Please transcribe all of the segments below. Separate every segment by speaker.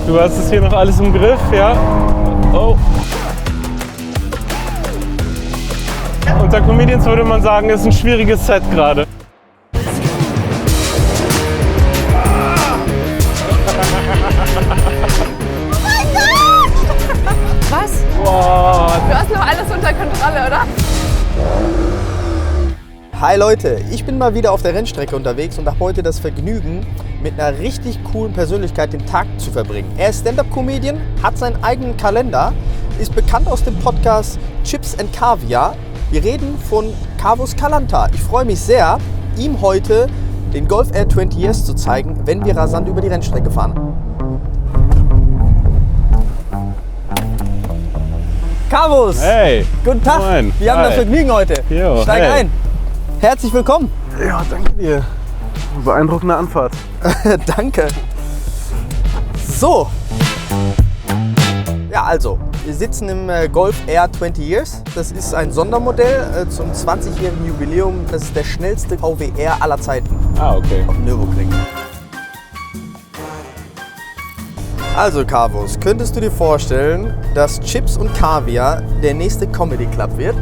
Speaker 1: Du hast es hier noch alles im Griff, ja? Oh. Unter Comedians würde man sagen, ist ein schwieriges Set gerade.
Speaker 2: Was?
Speaker 1: Wow.
Speaker 2: Du hast noch alles unter Kontrolle, oder?
Speaker 3: Hi Leute, ich bin mal wieder auf der Rennstrecke unterwegs und habe heute das Vergnügen, mit einer richtig coolen Persönlichkeit den Tag zu verbringen. Er ist Stand-Up-Comedian, hat seinen eigenen Kalender, ist bekannt aus dem Podcast Chips and Caviar. Wir reden von Carvus Calanta. Ich freue mich sehr, ihm heute den Golf R 20 Years zu zeigen, wenn wir rasant über die Rennstrecke fahren. Carvus!
Speaker 1: Hey!
Speaker 3: Guten Tag!
Speaker 1: Moin.
Speaker 3: Wir haben
Speaker 1: Hi.
Speaker 3: das Vergnügen heute.
Speaker 1: Jo,
Speaker 3: Steig
Speaker 1: hey.
Speaker 3: ein! Herzlich willkommen!
Speaker 1: Ja, danke dir. Beeindruckende Anfahrt.
Speaker 3: Danke. So. Ja, also, wir sitzen im Golf R 20 Years. Das ist ein Sondermodell zum 20-jährigen Jubiläum. Das ist der schnellste VWR aller Zeiten
Speaker 1: Ah, okay.
Speaker 3: auf dem Nürburgring. Also, Carvus, könntest du dir vorstellen, dass Chips und Caviar der nächste Comedy Club wird?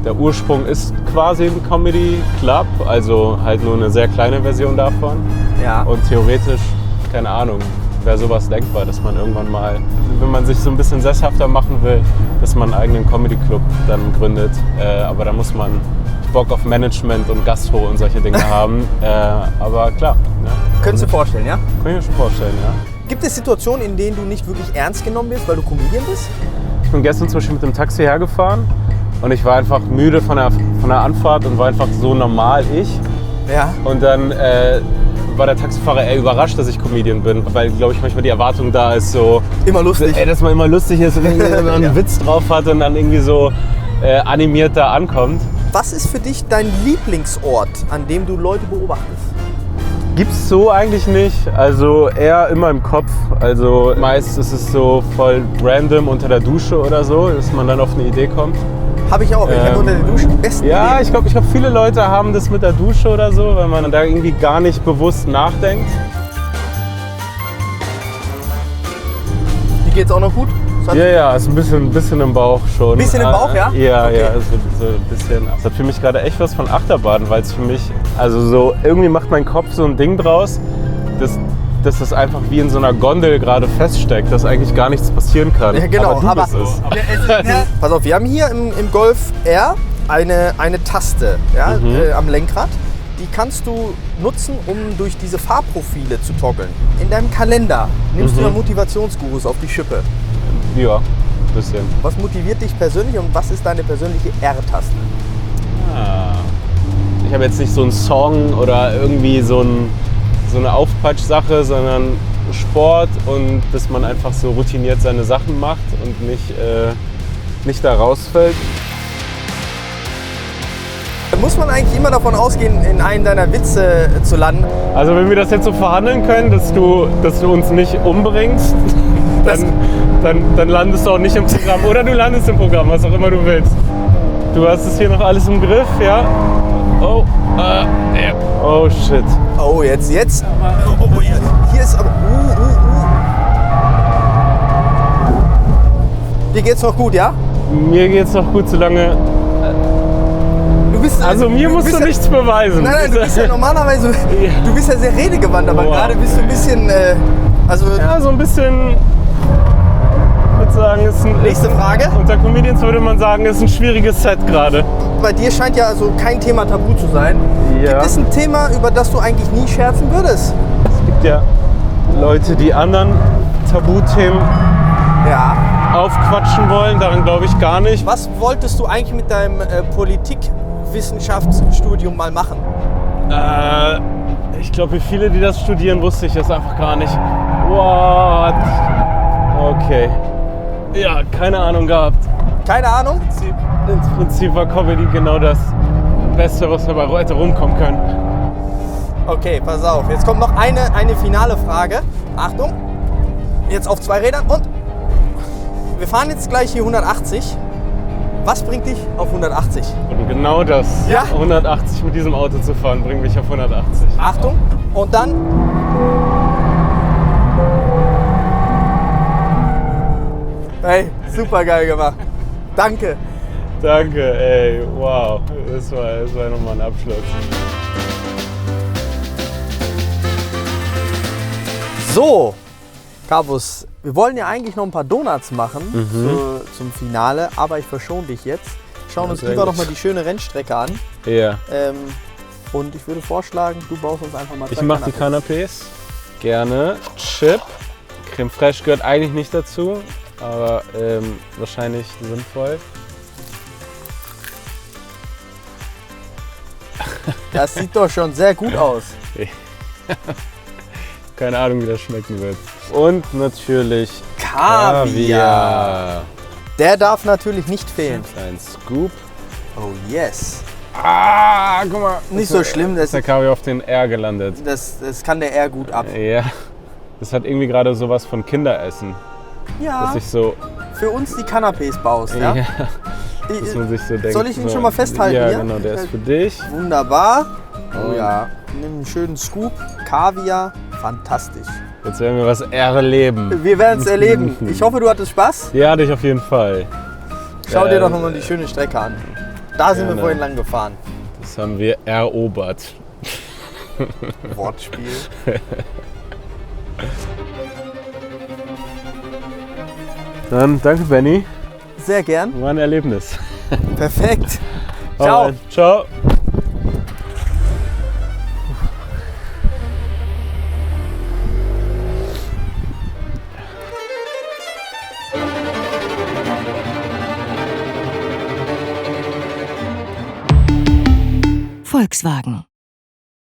Speaker 1: Der Ursprung ist quasi ein Comedy Club, also halt nur eine sehr kleine Version davon.
Speaker 3: Ja.
Speaker 1: Und theoretisch, keine Ahnung, wäre sowas denkbar, dass man irgendwann mal, wenn man sich so ein bisschen sesshafter machen will, dass man einen eigenen Comedy Club dann gründet. Aber da muss man Bock auf Management und Gastro und solche Dinge haben. Aber klar. Ja.
Speaker 3: Könntest du dir vorstellen, ja?
Speaker 1: Kann ich mir schon vorstellen, ja.
Speaker 3: Gibt es Situationen, in denen du nicht wirklich ernst genommen wirst, weil du Comedian bist?
Speaker 1: Ich bin gestern zum Beispiel mit dem Taxi hergefahren und ich war einfach müde von der Anfahrt und war einfach so normal ich.
Speaker 3: Ja.
Speaker 1: Und dann war der Taxifahrer eher überrascht, dass ich Comedian bin, weil, glaube ich, manchmal die Erwartung da ist so,
Speaker 3: Immer lustig.
Speaker 1: dass man immer lustig ist und irgendwie einen Witz drauf hat und dann irgendwie so animiert da ankommt.
Speaker 3: Was ist für dich dein Lieblingsort, an dem du Leute beobachtest?
Speaker 1: Gibt's so eigentlich nicht, also eher immer im Kopf. Also meist ist es so voll random unter der Dusche oder so, dass man dann auf eine Idee kommt.
Speaker 3: Habe ich auch. Ich habe unter der Dusche die besten
Speaker 1: Ja,
Speaker 3: Ideen.
Speaker 1: ich glaube, viele Leute haben das mit der Dusche oder so, weil man da irgendwie gar nicht bewusst nachdenkt.
Speaker 3: Die geht's auch noch gut?
Speaker 1: Ja, ist ein bisschen im Bauch schon.
Speaker 3: Bisschen im Bauch, ja?
Speaker 1: Ja,
Speaker 3: Okay.
Speaker 1: ja, so ein bisschen. Das hat für mich gerade echt was von Achterbahn, weil es für mich, also so, irgendwie macht mein Kopf so ein Ding draus, dass das einfach wie in so einer Gondel gerade feststeckt, dass eigentlich gar nichts passieren kann.
Speaker 3: Ja, genau.
Speaker 1: Aber du bist es.
Speaker 3: Pass auf, wir haben hier im Golf R eine Taste, ja, am Lenkrad. Die kannst du nutzen, um durch diese Farbprofile zu toggeln. In deinem Kalender nimmst du ja Motivationsgurus auf die Schippe.
Speaker 1: Ja, ein bisschen.
Speaker 3: Was motiviert dich persönlich und was ist deine persönliche R-Taste?
Speaker 1: Ich habe jetzt nicht so einen Song oder irgendwie so eine Aufpatsch-Sache, sondern Sport und dass man einfach so routiniert seine Sachen macht und nicht da rausfällt.
Speaker 3: Muss man eigentlich immer davon ausgehen, in einen deiner Witze zu landen?
Speaker 1: Also wenn wir das jetzt so verhandeln können, dass du uns nicht umbringst, dann landest du auch nicht im Programm. Oder du landest im Programm, was auch immer du willst. Du hast es hier noch alles im Griff, ja? Oh, ja. Oh shit.
Speaker 3: Oh, jetzt. Oh, hier ist aber. Dir geht's noch gut, ja?
Speaker 1: Mir geht's noch gut, solange.
Speaker 3: Du bist,
Speaker 1: Also mir musst du
Speaker 3: ja,
Speaker 1: nichts beweisen.
Speaker 3: Nein, du bist ja normalerweise.
Speaker 1: Ja.
Speaker 3: Du bist ja sehr redegewandt, aber
Speaker 1: Wow.
Speaker 3: gerade bist du ein bisschen.
Speaker 1: Ja, so ein bisschen. Ich würde sagen, ist ein.
Speaker 3: Nächste Frage.
Speaker 1: Unter Comedians würde man sagen, ist ein schwieriges Set gerade.
Speaker 3: Bei dir scheint ja also kein Thema tabu zu sein.
Speaker 1: Ja.
Speaker 3: Gibt es ein Thema, über das du eigentlich nie scherzen würdest?
Speaker 1: Es gibt ja Leute, die anderen Tabuthemen
Speaker 3: Ja.
Speaker 1: aufquatschen wollen, daran glaube ich gar nicht.
Speaker 3: Was wolltest du eigentlich mit deinem Politikwissenschaftsstudium mal machen?
Speaker 1: Ich glaube, wie viele, die das studieren, wusste ich das einfach gar nicht. What? Okay. Ja, keine Ahnung gehabt.
Speaker 3: Keine Ahnung.
Speaker 1: Im Prinzip war Comedy genau das Beste, was dabei hätte rumkommen können.
Speaker 3: Okay, pass auf. Jetzt kommt noch eine finale Frage. Achtung. Jetzt auf 2 Rädern und wir fahren jetzt gleich hier 180. Was bringt dich auf 180?
Speaker 1: Und genau das,
Speaker 3: Ja?
Speaker 1: 180 mit diesem Auto zu fahren, bringt mich auf 180.
Speaker 3: Achtung. Und dann. Super geil gemacht. Danke.
Speaker 1: Danke, ey, wow. Das war nochmal ein Abschluss.
Speaker 3: So, Carvus, wir wollen ja eigentlich noch ein paar Donuts machen zum Finale, aber ich verschone dich jetzt. Schauen
Speaker 1: Ja,
Speaker 3: uns
Speaker 1: sehr
Speaker 3: lieber
Speaker 1: gut.
Speaker 3: noch mal die schöne Rennstrecke an.
Speaker 1: Ja.
Speaker 3: Und ich würde vorschlagen, du baust uns einfach mal
Speaker 1: Ich mache die Canapés. Gerne. Chip. Creme Fraiche gehört eigentlich nicht dazu, aber wahrscheinlich sinnvoll.
Speaker 3: Das sieht doch schon sehr gut aus.
Speaker 1: Keine Ahnung, wie das schmecken wird. Und natürlich
Speaker 3: Kaviar. Der darf natürlich nicht fehlen.
Speaker 1: Ein Scoop.
Speaker 3: Oh yes.
Speaker 1: Ah, guck mal.
Speaker 3: Nicht so schlimm,
Speaker 1: Ist der Kaviar auf den R gelandet.
Speaker 3: das kann der eher gut ab.
Speaker 1: Ja. Das hat irgendwie gerade sowas von Kinderessen.
Speaker 3: Ja,
Speaker 1: Dass ich so.
Speaker 3: für uns die Canapés baust. Ja?
Speaker 1: Dass man sich so denkt.
Speaker 3: Soll ich ihn
Speaker 1: so,
Speaker 3: schon mal festhalten
Speaker 1: Ja,
Speaker 3: hier?
Speaker 1: genau, der ist für dich.
Speaker 3: Wunderbar. Oh ja. Nimm einen schönen Scoop. Kaviar. Fantastisch.
Speaker 1: Jetzt werden wir was erleben.
Speaker 3: Wir werden es erleben. Ich hoffe, du hattest Spaß.
Speaker 1: Ja, hatte ich auf jeden Fall.
Speaker 3: Schau dir doch nochmal die schöne Strecke an. Da sind wir
Speaker 1: Gerne.
Speaker 3: vorhin lang gefahren.
Speaker 1: Das haben wir erobert.
Speaker 3: Wortspiel.
Speaker 1: Dann danke, Benny.
Speaker 3: Sehr gern.
Speaker 1: War ein Erlebnis.
Speaker 3: Perfekt. Ciao.
Speaker 1: Alright, ciao.
Speaker 4: Volkswagen.